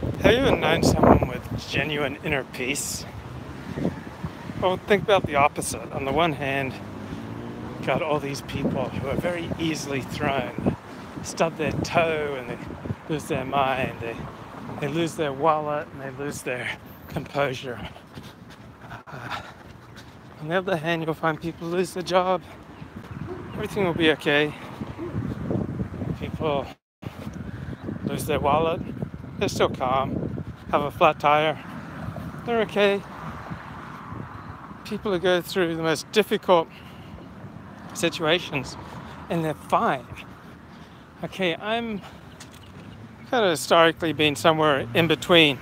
Have you ever known someone with genuine inner peace? Well, think about the opposite. On the one hand, you've got all these people who are very easily thrown. They stub their toe and they lose their mind. They lose their wallet and they lose their composure. On the other hand, you'll find people lose their job. Everything will be okay. People lose their wallet. They're still calm. Have a flat tire. They're okay. People who go through the most difficult situations and they're fine. Okay, I'm kind of historically been somewhere in between.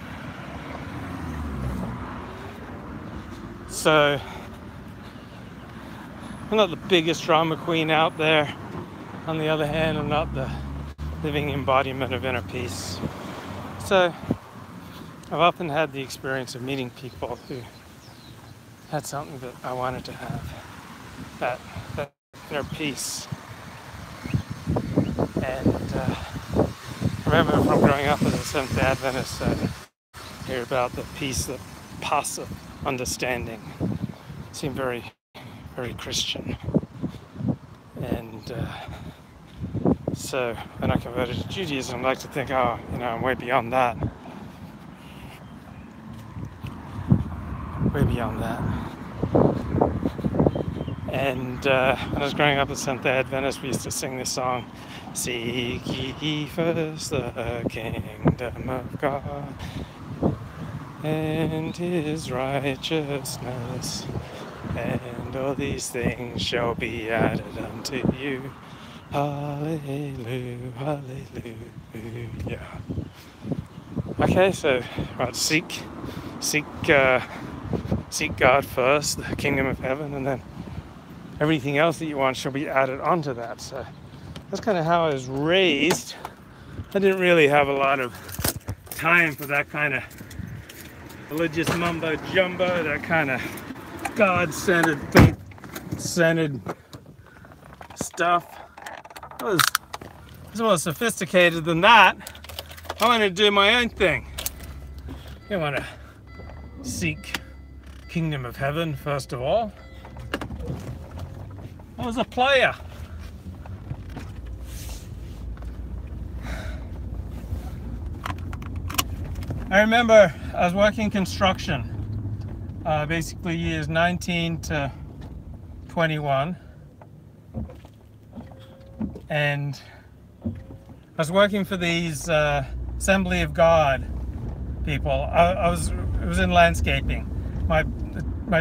So I'm not the biggest drama queen out there. On the other hand, I'm not the living embodiment of inner peace. So I've often had the experience of meeting people who had something that I wanted to have, that inner peace. And I remember from growing up as a Seventh-day Adventist, I hear about the peace that passeth understanding. It seemed very, very Christian. And so when I converted to Judaism, I like to think, I'm way beyond that. Way beyond that. And when I was growing up as Seventh-day Adventist, we used to sing this song, "Seek ye first the kingdom of God and his righteousness, and all these things shall be added unto you. Hallelujah, hallelujah." Okay, so right, seek God first, the kingdom of heaven, and then everything else that you want shall be added onto that. So that's kind of how I was raised. I didn't really have a lot of time for that kind of religious mumbo jumbo, that kind of God-centered, faith-centered stuff. I was more sophisticated than that. I wanted to do my own thing. I want to seek kingdom of heaven first of all. I was a player. I remember I was working construction, basically years 19 to 21, and I was working for these Assembly of God people. It was in landscaping. My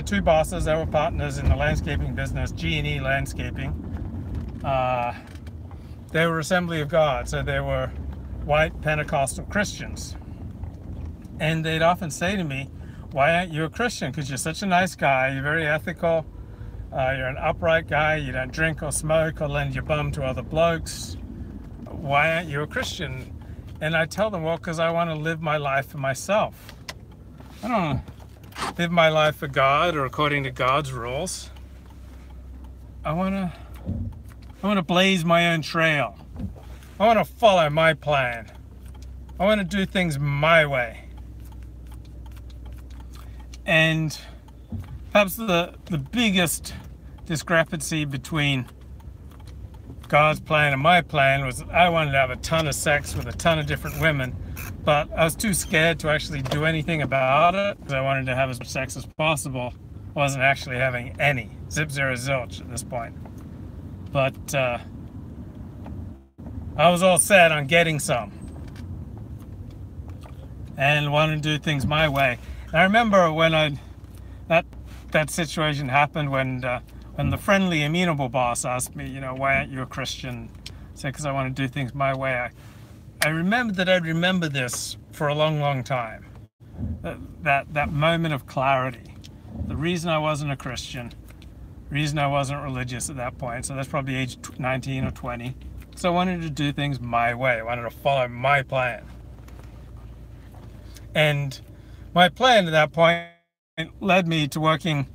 two bosses, they were partners in the landscaping business, G&E Landscaping. They were Assembly of God, so they were white Pentecostal Christians. And they'd often say to me, "Why aren't you a Christian? Because you're such a nice guy, you're very ethical, you're an upright guy, you don't drink or smoke or lend your bum to other blokes. Why aren't you a Christian?" And I tell them, well, because I want to live my life for myself. I don't want to live my life for God or according to God's rules. I want to blaze my own trail. I want to follow my plan. I want to do things my way. And perhaps the biggest discrepancy between God's plan and my plan was I wanted to have a ton of sex with a ton of different women, but I was too scared to actually do anything about it because I wanted to have as much sex as possible. I wasn't actually having any. Zip, zero, zilch at this point. But I was all set on getting some and wanted to do things my way. And I remember when that situation happened when the friendly, amenable boss asked me, "Why aren't you a Christian?" I said, "Because I want to do things my way." I remembered that I'd remember this for a long, long time. That moment of clarity. The reason I wasn't a Christian, the reason I wasn't religious at that point, so that's probably age 19 or 20. So I wanted to do things my way. I wanted to follow my plan. And my plan at that point led me to working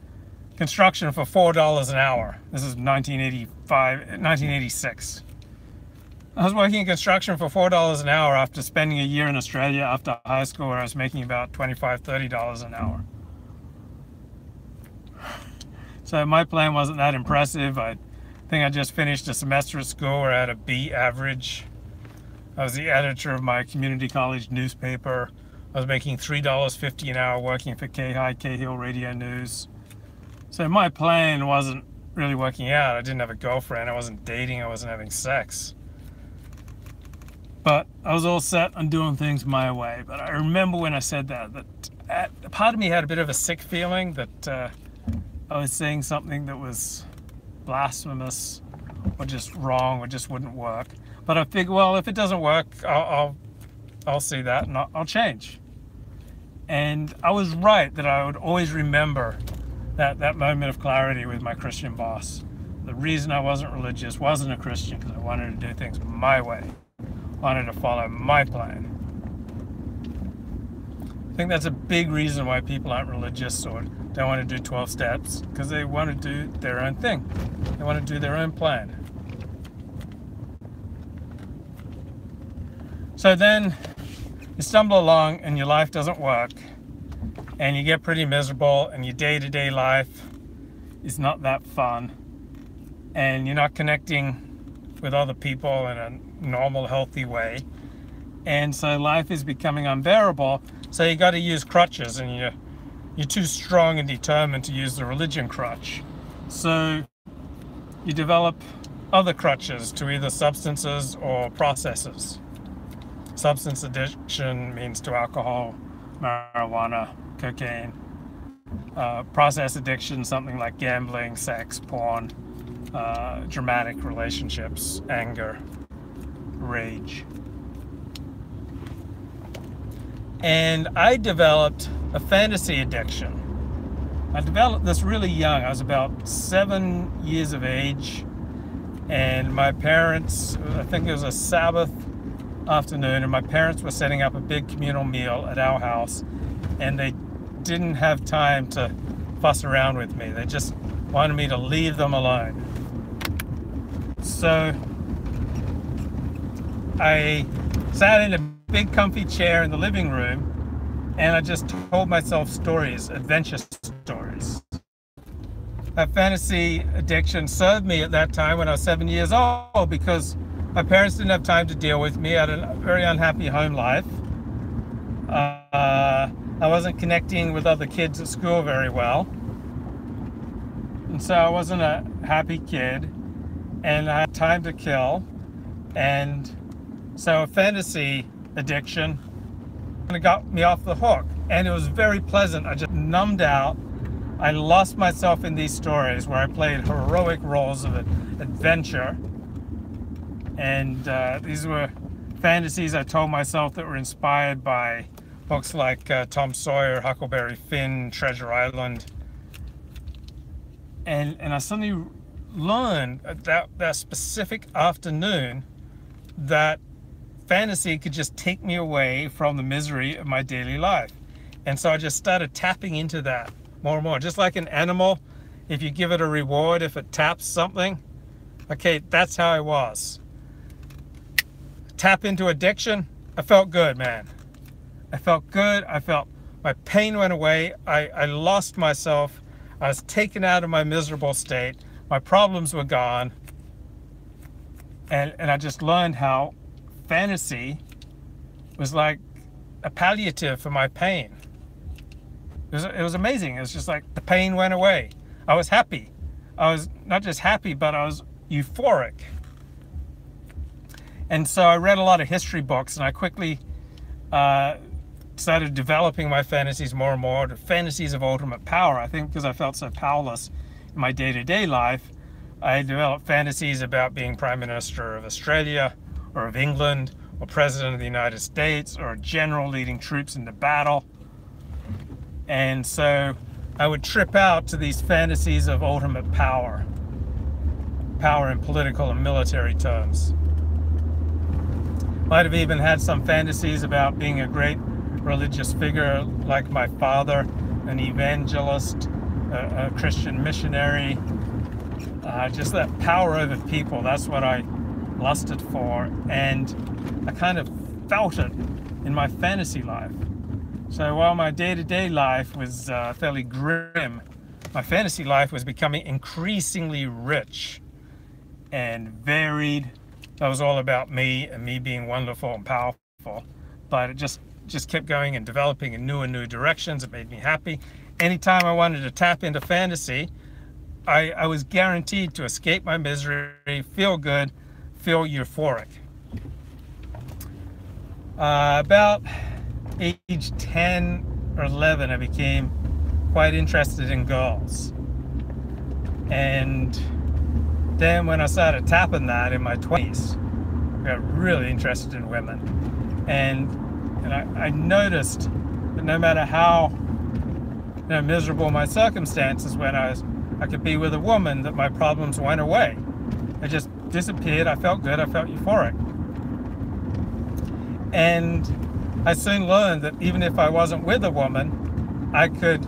construction for $4 an hour. This is 1986. I was working in construction for $4 an hour after spending a year in Australia after high school where I was making about $25, $30 an hour. So my plan wasn't that impressive. I think I just finished a semester at school where I had a B average. I was the editor of my community college newspaper. I was making $3.50 an hour working for Cahill Radio News. So my plan wasn't really working out. I didn't have a girlfriend. I wasn't dating. I wasn't having sex. But I was all set on doing things my way. But I remember when I said that part of me had a bit of a sick feeling that I was saying something that was blasphemous or just wrong or just wouldn't work. But I figured, well, if it doesn't work, I'll see that and I'll change. And I was right that I would always remember that moment of clarity with my Christian boss. The reason I wasn't religious, wasn't a Christian, because I wanted to do things my way. Wanted to follow my plan. I think that's a big reason why people aren't religious or don't want to do 12 steps, because they want to do their own thing. They want to do their own plan. So then you stumble along and your life doesn't work and you get pretty miserable and your day-to-day life is not that fun and you're not connecting with other people in a normal, healthy way. And so life is becoming unbearable. So you got to use crutches and you're too strong and determined to use the religion crutch. So you develop other crutches to either substances or processes. Substance addiction means to alcohol, marijuana, cocaine. Process addiction, something like gambling, sex, porn, dramatic relationships, anger, rage. And I developed a fantasy addiction. I developed this really young. I was about 7 years of age, and my parents, I think it was a Sabbath afternoon, and my parents were setting up a big communal meal at our house, and they didn't have time to fuss around with me. They just wanted me to leave them alone. So I sat in a big comfy chair in the living room and I just told myself stories, adventure stories. That fantasy addiction served me at that time when I was 7 years old, because my parents didn't have time to deal with me. I had a very unhappy home life. I wasn't connecting with other kids at school very well. And so I wasn't a happy kid, and I had time to kill. And so a fantasy addiction got me off the hook. And it was very pleasant. I just numbed out. I lost myself in these stories where I played heroic roles of adventure. And these were fantasies I told myself that were inspired by books like Tom Sawyer, Huckleberry Finn, Treasure Island. And I suddenly learned that specific afternoon that fantasy could just take me away from the misery of my daily life. And so I just started tapping into that more and more. Just like an animal, if you give it a reward, if it taps something, okay, that's how I was. Tap into addiction, I felt good, man. I felt good. I felt my pain went away. I lost myself. I was taken out of my miserable state. My problems were gone. And I just learned how fantasy was like a palliative for my pain. It was amazing. It was just like the pain went away. I was happy. I was not just happy, but I was euphoric. And so I read a lot of history books, and I quickly started developing my fantasies more and more to fantasies of ultimate power. I think because I felt so powerless in my day-to-day life, I developed fantasies about being Prime Minister of Australia or of England or President of the United States or a general leading troops into battle. And so I would trip out to these fantasies of ultimate power, power in political and military terms. Might have even had some fantasies about being a great religious figure like my father, an evangelist, a Christian missionary. Just that power over people, that's what I lusted for, and I kind of felt it in my fantasy life. So while my day-to-day life was fairly grim, my fantasy life was becoming increasingly rich and varied. That was all about me and me being wonderful and powerful, but it just kept going and developing in new directions. It made me happy. Anytime I wanted to tap into fantasy, I was guaranteed to escape my misery, feel good, feel euphoric. About age 10 or 11, I became quite interested in girls. And then when I started tapping that in my 20s, I got really interested in women. And I noticed that no matter how miserable my circumstances, when I could be with a woman, that my problems went away. They just disappeared. I felt good. I felt euphoric. And I soon learned that even if I wasn't with a woman, I could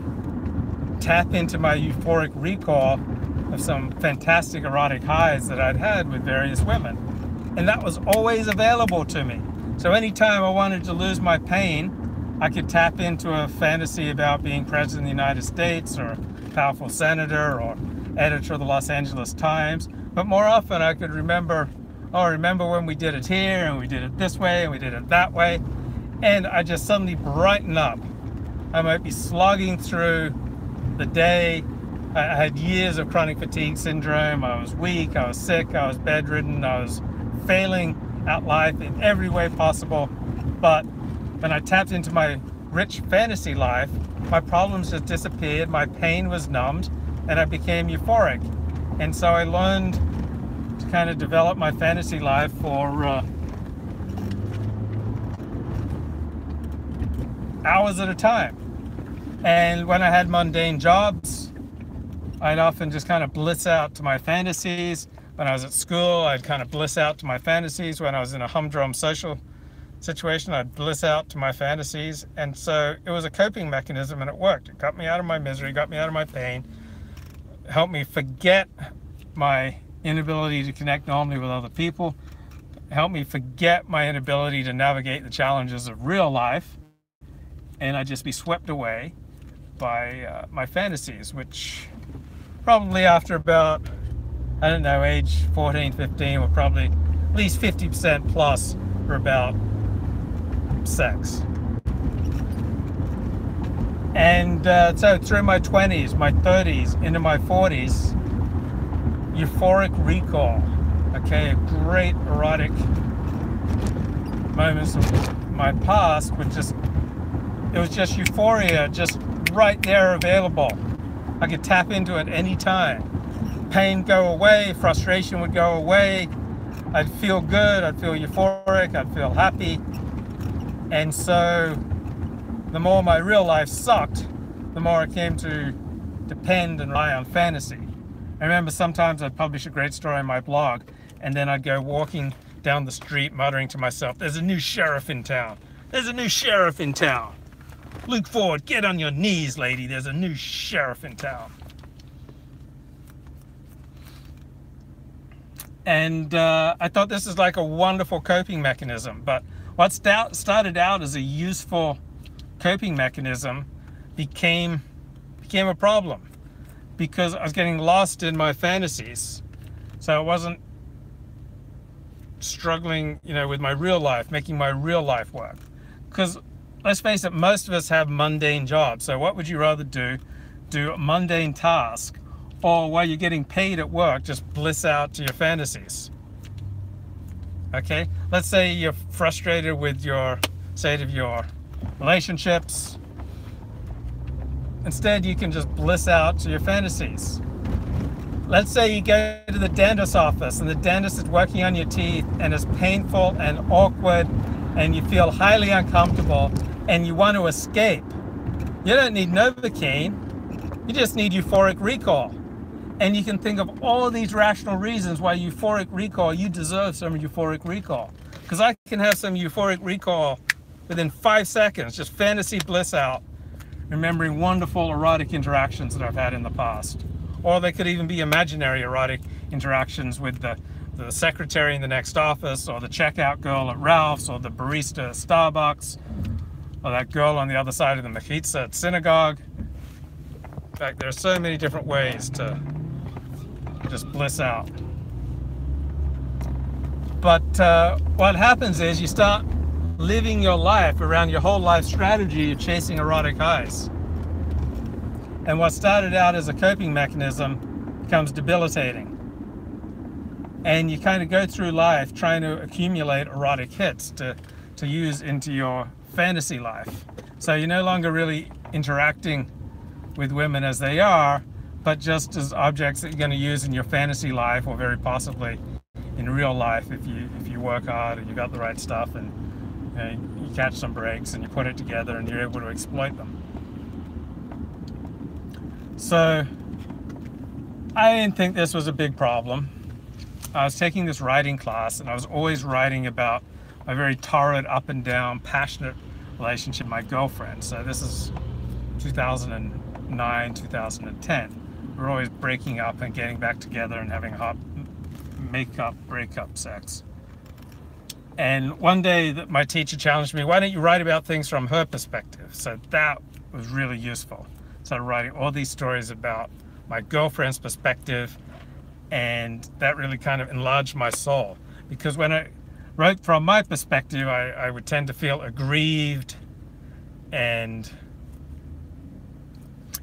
tap into my euphoric recall of some fantastic erotic highs that I'd had with various women. And that was always available to me. So anytime I wanted to lose my pain, I could tap into a fantasy about being president of the United States, or a powerful senator, or editor of the Los Angeles Times. But more often I could remember, oh, remember when we did it here, and we did it this way, and we did it that way. And I just suddenly brighten up. I might be slogging through the day. I had years of chronic fatigue syndrome. I was weak, I was sick, I was bedridden, I was failing at life in every way possible. But when I tapped into my rich fantasy life, my problems just disappeared, my pain was numbed, and I became euphoric. And so I learned to kind of develop my fantasy life for hours at a time. And when I had mundane jobs, I'd often just kind of bliss out to my fantasies. When I was at school, I'd kind of bliss out to my fantasies. When I was in a humdrum social situation, I'd bliss out to my fantasies. And so it was a coping mechanism, and it worked. It got me out of my misery, got me out of my pain, helped me forget my inability to connect normally with other people, helped me forget my inability to navigate the challenges of real life, and I'd just be swept away by my fantasies, which probably after about, I don't know, age 14, 15, were probably at least 50% plus were about sex. And so through my 20s, my 30s, into my 40s, Euphoric Recall, okay, great erotic moments of my past, it was just euphoria, just right there available. I could tap into it any time. Pain go away, frustration would go away, I'd feel good, I'd feel euphoric, I'd feel happy. And so the more my real life sucked, the more I came to depend and rely on fantasy. I remember sometimes I'd publish a great story on my blog, and then I'd go walking down the street muttering to myself, there's a new sheriff in town. There's a new sheriff in town. Look forward, get on your knees, lady. There's a new sheriff in town. And I thought this is like a wonderful coping mechanism. But what started out as a useful coping mechanism became a problem, because I was getting lost in my fantasies. So I wasn't struggling, with my real life, making my real life work. Because let's face it, most of us have mundane jobs. So what would you rather do? Do a mundane task, or while you're getting paid at work, just bliss out to your fantasies? Okay, let's say you're frustrated with your state of your relationships. Instead, you can just bliss out to your fantasies. Let's say you go to the dentist's office, and the dentist is working on your teeth, and it's painful and awkward, and you feel highly uncomfortable, and you want to escape. You don't need Novocaine, you just need Euphoric Recall. And you can think of all of these rational reasons why Euphoric Recall, you deserve some Euphoric Recall. Because I can have some Euphoric Recall within 5 seconds, just fantasy bliss out, remembering wonderful erotic interactions that I've had in the past. Or they could even be imaginary erotic interactions with the secretary in the next office, or the checkout girl at Ralph's, or the barista at Starbucks, or that girl on the other side of the mechitza at synagogue. In fact, there are so many different ways to just bliss out. But what happens is you start living your life around your whole life strategy of chasing erotic highs. And what started out as a coping mechanism becomes debilitating. And you kind of go through life trying to accumulate erotic hits to use into your fantasy life. So you're no longer really interacting with women as they are, but just as objects that you're going to use in your fantasy life, or very possibly in real life if you work hard and you got the right stuff, and you catch some breaks and you put it together and you're able to exploit them. So I didn't think this was a big problem. I was taking this writing class, and I was always writing about my very torrid, up and down, passionate relationship with my girlfriend. So this is 2009, 2010. We were always breaking up and getting back together and having hot breakup sex. And one day my teacher challenged me, why don't you write about things from her perspective? So that was really useful. So I'm writing all these stories about my girlfriend's perspective, and that really kind of enlarged my soul. Because when I wrote from my perspective, I would tend to feel aggrieved and,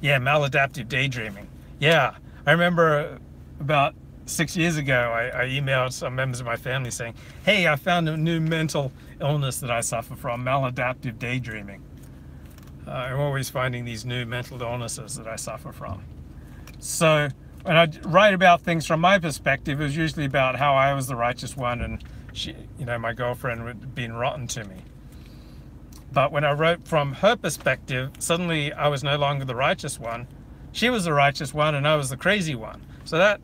maladaptive daydreaming. Yeah, I remember about 6 years ago, I emailed some members of my family saying, hey, I found a new mental illness that I suffer from, maladaptive daydreaming. I'm always finding these new mental illnesses that I suffer from. So when I write about things from my perspective, it was usually about how I was the righteous one and she, my girlfriend had been rotten to me. But when I wrote from her perspective, suddenly I was no longer the righteous one. She was the righteous one and I was the crazy one. So that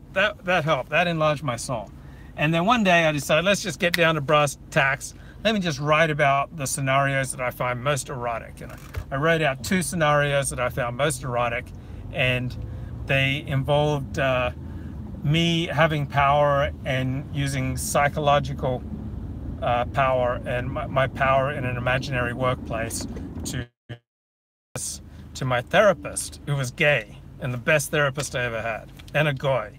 helped. That enlarged my soul. And then one day I decided, let's just get down to brass tacks. Let me just write about the scenarios that I find most erotic. And I wrote out 2 scenarios that I found most erotic, and they involved me having power and using psychological power and my power in an imaginary workplace to my therapist, who was gay and the best therapist I ever had, and a goy.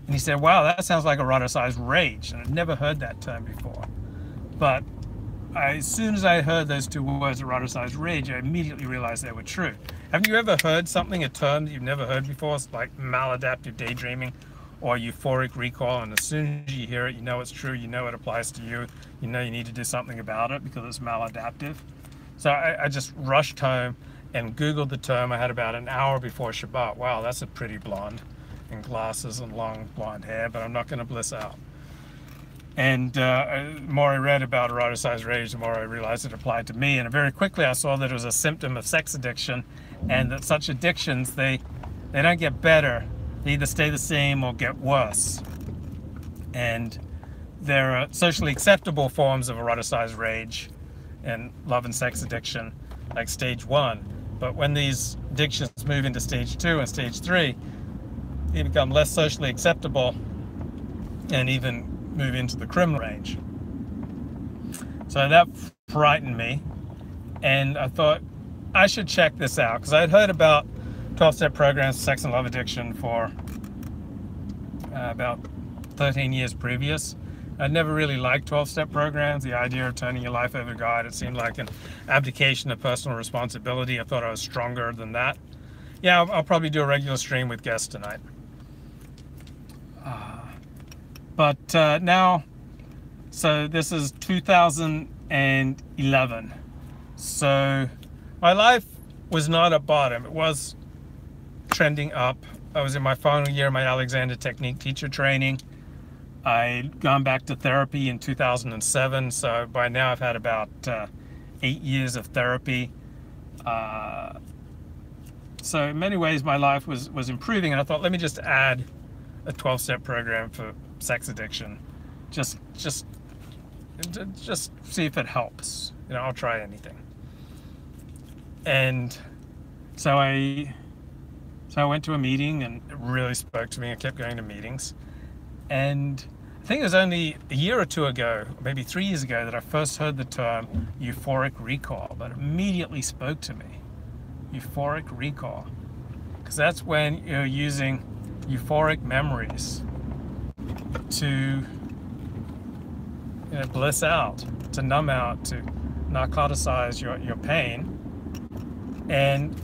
And he said, wow, that sounds like eroticized rage. And I'd never heard that term before. But as soon as I heard those 2 words, eroticized rage, I immediately realized they were true. Haven't you ever heard a term that you've never heard before? It's like maladaptive daydreaming or euphoric recall, and as soon as you hear it, you know it's true, you know it applies to you, you know you need to do something about it because it's maladaptive. So I just rushed home and Googled the term. I had about an hour before Shabbat. Wow, that's a pretty blonde, and glasses and long blonde hair, but I'm not going to bliss out. And the more I read about eroticized rage, the more I realized it applied to me. And very quickly I saw that it was a symptom of sex addiction, and that such addictions, they don't get better. They either stay the same or get worse. And there are socially acceptable forms of eroticized rage and love and sex addiction, like stage 1. But when these addictions move into stage 2 and stage 3, they become less socially acceptable and even move into the criminal range. So that frightened me, and I thought I should check this out, because I had heard about 12-step programs for sex and love addiction for about 13 years previous. I'd never really liked 12-step programs. The idea of turning your life over to God, it seemed like an abdication of personal responsibility. I thought I was stronger than that. Yeah, I'll probably do a regular stream with guests tonight. But now, so this is 2011. So my life was not at bottom. It was trending up. I was in my final year of my Alexander Technique teacher training. I'd gone back to therapy in 2007. So by now I've had about 8 years of therapy. So in many ways my life was improving, and I thought, let me just add a 12-step program for sex addiction. Just see if it helps. I'll try anything. And so I went to a meeting, and it really spoke to me. I kept going to meetings, and I think it was only a year or two ago, maybe 3 years ago, that I first heard the term euphoric recall. That immediately spoke to me. Euphoric recall. Because that's when you're using euphoric memories to bliss out, to numb out, to narcoticize your pain. And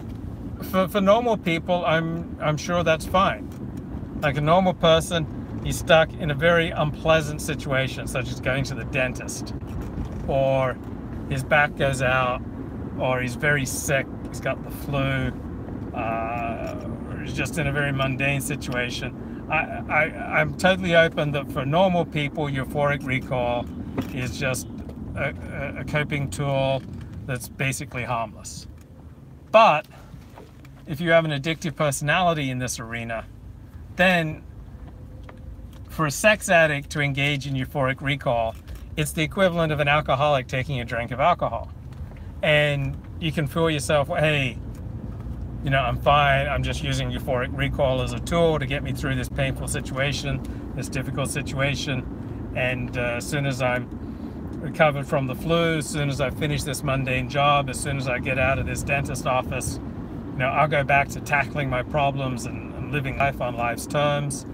for normal people, I'm sure that's fine. Like a normal person, he's stuck in a very unpleasant situation, such as going to the dentist, or his back goes out, or he's very sick, he's got the flu, or he's just in a very mundane situation. I'm totally open that for normal people, euphoric recall is just a coping tool that's basically harmless. But if you have an addictive personality in this arena, then for a sex addict to engage in euphoric recall, it's the equivalent of an alcoholic taking a drink of alcohol. And you can fool yourself, hey, I'm fine, I'm just using euphoric recall as a tool to get me through this painful situation, this difficult situation, and as soon as I'm recovered from the flu, as soon as I finish this mundane job, as soon as I get out of this dentist office, I'll go back to tackling my problems and living life on life's terms.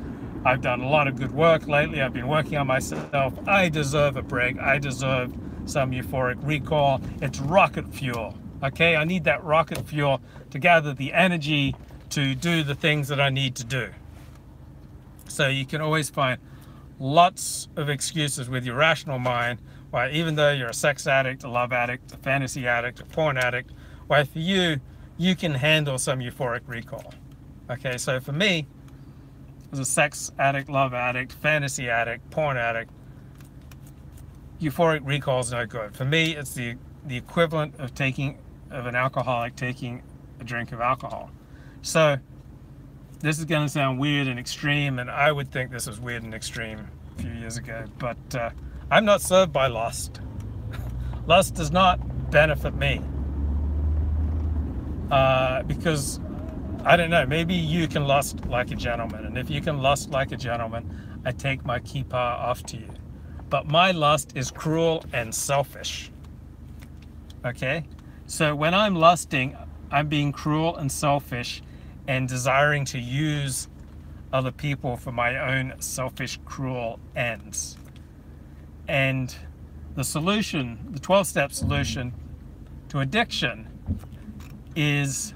I've done a lot of good work lately. I've been working on myself. I deserve a break. I deserve some euphoric recall. It's rocket fuel. Okay, I need that rocket fuel to gather the energy to do the things that I need to do. So you can always find lots of excuses with your rational mind why, even though you're a sex addict, a love addict, a fantasy addict, a porn addict, why for you can handle some euphoric recall. Okay, so for me, as a sex addict, love addict, fantasy addict, porn addict, euphoric recall is no good. For me, it's the equivalent of an alcoholic taking a drink of alcohol. So this is going to sound weird and extreme, and I would think this was weird and extreme a few years ago, but I'm not served by lust. Lust does not benefit me. Because, I don't know, maybe you can lust like a gentleman, and if you can lust like a gentleman, I take my kippah off to you. But my lust is cruel and selfish. Okay? So when I'm lusting, I'm being cruel and selfish and desiring to use other people for my own selfish, cruel ends. And the solution, the 12-step solution to addiction is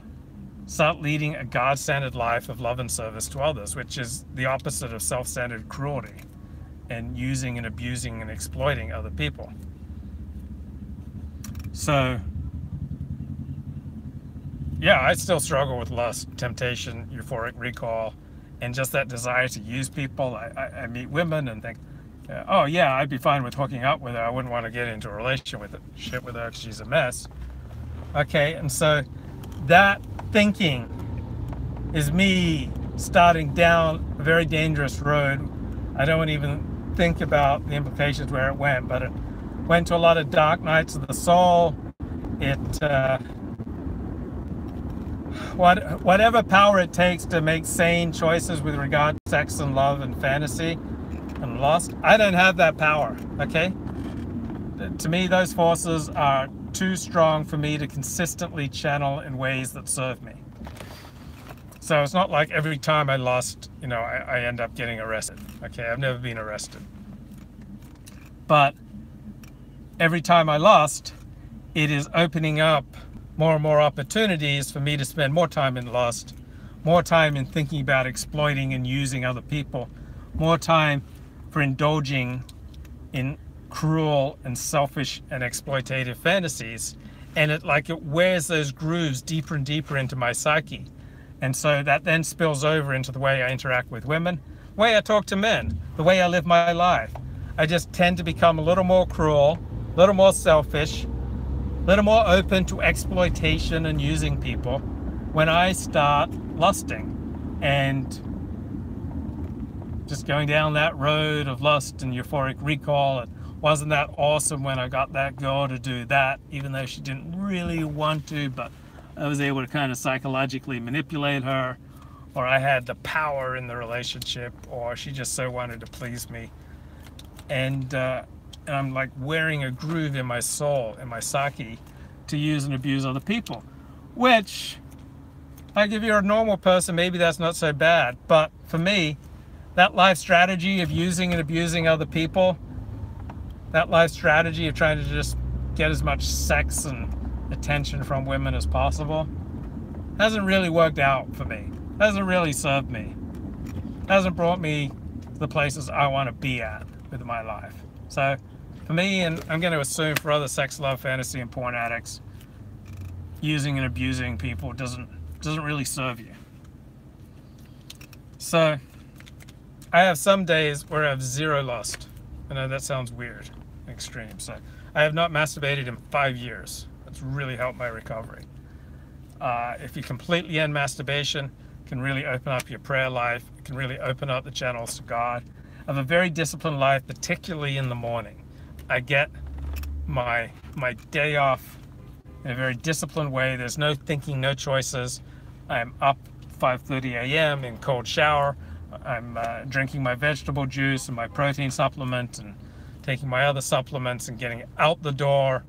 start leading a God-centered life of love and service to others, which is the opposite of self-centered cruelty and using and abusing and exploiting other people. So, yeah, I still struggle with lust, temptation, euphoric recall, and just that desire to use people. I meet women and think, oh yeah, I'd be fine with hooking up with her. I wouldn't want to get into a relationship with her because she's a mess. Okay, and so that thinking is me starting down a very dangerous road. I don't even think about the implications where it went, but it went to a lot of dark nights of the soul. It whatever power it takes to make sane choices with regard to sex and love and fantasy and lust, I don't have that power. Okay, to me, those forces are too strong for me to consistently channel in ways that serve me. So it's not like every time I lust, I end up getting arrested. Okay, I've never been arrested. But every time I lust, it is opening up more and more opportunities for me to spend more time in lust, more time in thinking about exploiting and using other people, more time for indulging in cruel and selfish and exploitative fantasies, and it wears those grooves deeper and deeper into my psyche. And so that then spills over into the way I interact with women, the way I talk to men, the way I live my life. I just tend to become a little more cruel, a little more selfish, a little more open to exploitation and using people when I start lusting and just going down that road of lust and euphoric recall. It wasn't that awesome when I got that girl to do that, even though she didn't really want to, but I was able to kind of psychologically manipulate her, or I had the power in the relationship, or she just so wanted to please me. and I'm like wearing a groove in my soul, in my psyche, to use and abuse other people. Which, like, if you're a normal person, maybe that's not so bad. But for me, that life strategy of using and abusing other people, that life strategy of trying to just get as much sex and attention from women as possible, hasn't really worked out for me. Hasn't really served me. Hasn't brought me to the places I want to be at with my life. So for me, and I'm going to assume for other sex, love, fantasy, and porn addicts, using and abusing people doesn't really serve you. So I have some days where I have zero lust. I know that sounds weird, extreme. So I have not masturbated in 5 years. That's really helped my recovery. If you completely end masturbation, it can really open up your prayer life. It can really open up the channels to God. I have a very disciplined life, particularly in the morning. I get my day off in a very disciplined way. There's no thinking, no choices. I'm up 5:30 a.m. in cold shower. I'm drinking my vegetable juice and my protein supplement and taking my other supplements and getting out the door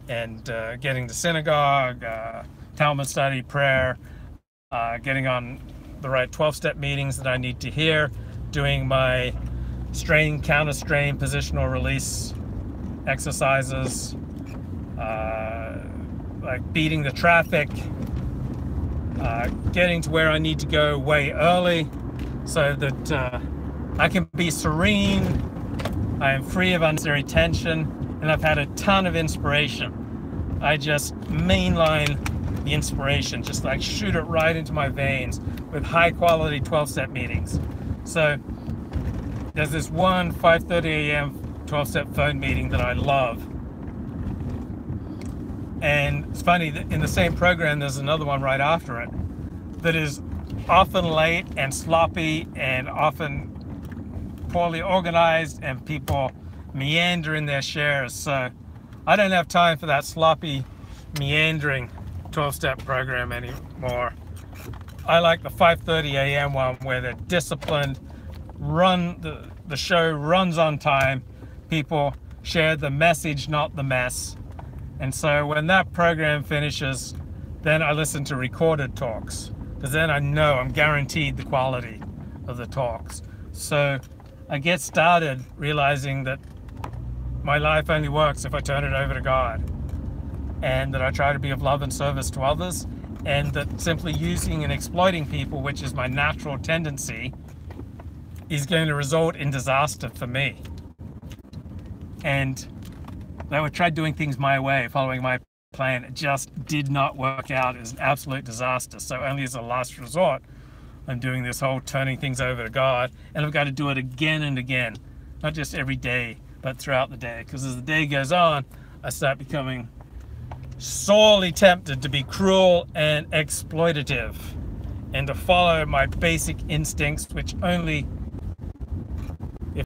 and getting to synagogue, Talmud study, prayer, getting on the right 12-step meetings that I need to hear, doing my strain, counter strain, positional release exercises, like beating the traffic, getting to where I need to go way early so that I can be serene, I am free of unnecessary tension, and I've had a ton of inspiration. I just mainline the inspiration, just like shoot it right into my veins with high quality 12-step meetings. So there's this one 5:30 a.m. 12-step phone meeting that I love. And it's funny that in the same program, there's another one right after it that is often late and sloppy and often poorly organized, and people meander in their shares. So I don't have time for that sloppy, meandering 12-step program anymore. I like the 5:30 a.m. one where they're disciplined, the show runs on time, people share the message, not the mess. And so when that program finishes, then I listen to recorded talks, because then I know I'm guaranteed the quality of the talks. So I get started realizing that my life only works if I turn it over to God, and that I try to be of love and service to others, and that simply using and exploiting people, which is my natural tendency, is going to result in disaster for me. And I would try doing things my way, following my plan. It just did not work out. It was an absolute disaster. So only as a last resort, I'm doing this whole turning things over to God, and I've got to do it again and again, not just every day, but throughout the day. Because as the day goes on, I start becoming sorely tempted to be cruel and exploitative, and to follow my basic instincts, which only